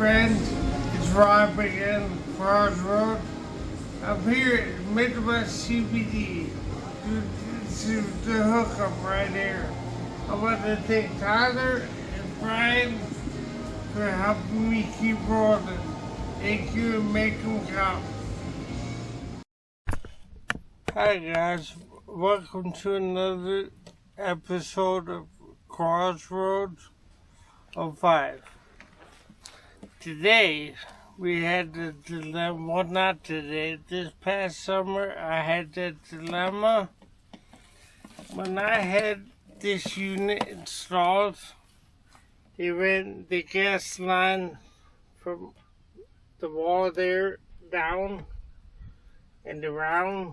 friends, it's Rob again, Crossroads. I'm here at Midwest CBD. This is the hookup right here. I want to thank Tyler and Brian for helping me keep rolling. Thank you and make them count. Hi guys, welcome to another episode of Crossroads of 5. Today, we had the dilemma, well not today, this past summer I had the dilemma when I had this unit installed. They ran the gas line from the wall there down and around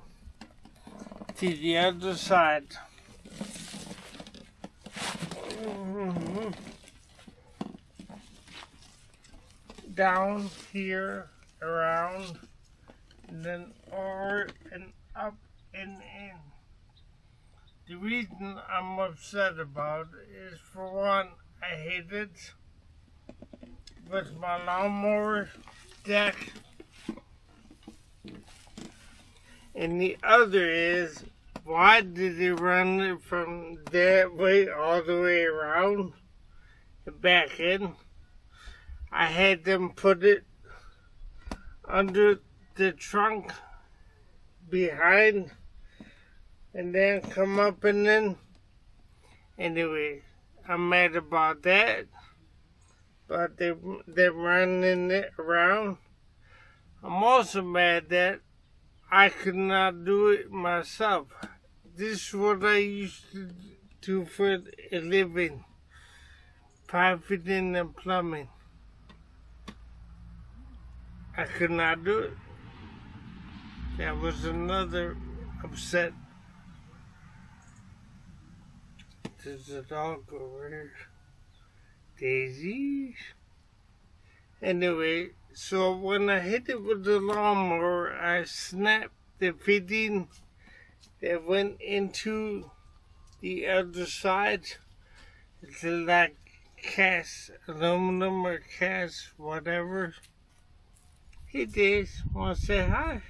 to the other side. Down here, around, and then over and up and in. The reason I'm upset about it is, for one, I hate it with my lawnmower deck, and the other is, why did they run it from that way all the way around and back in? I had them put it under the trunk behind and then come up and in. Anyway, I'm mad about that, but they're running it around. I'm also mad that I could not do it myself. This is what I used to do for a living, piping and plumbing. I could not do it. That was another upset. There's a dog over here. Daisy. Anyway, so when I hit it with the lawnmower, I snapped the fitting that went into the other side. It's like cast aluminum or cast whatever. Hey Days, wanna say hi?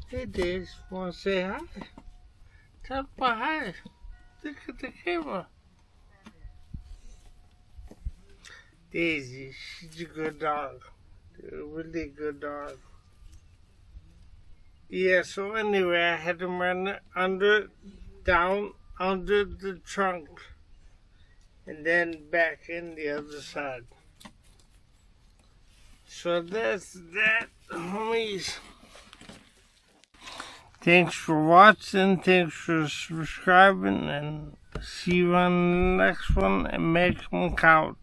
Hey Days, wanna say hi? Talk about hi. Look at the camera. Daisy, she's a good dog. A really good dog. Yeah, so anyway, I had to run it down under the trunk, and then back in the other side. So that's that, homies. Thanks for watching, thanks for subscribing, and see you on the next one, and make them count.